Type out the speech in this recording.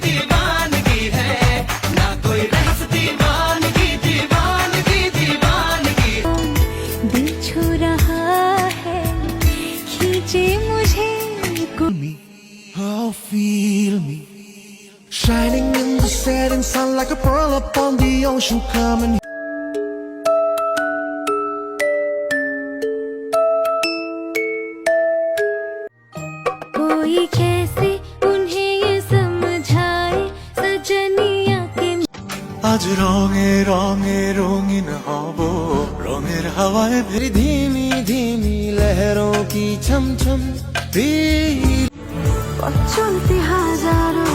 दीवानगी है ना कोई रहस दीवानगी दीवानगी दीवानगी दिल छू रहा है खींचे मुझे Oh, feel me shining in the setting sun like a pearl upon the ocean. Coming कोई कैसे उन्हें ये समझाए सजनिया के আজ রঙে রঙে রঙিন হব রঙের হাওয়ায় ভেরি ধীমি ধীমি লহরোं की छम छम চলতে হাজারো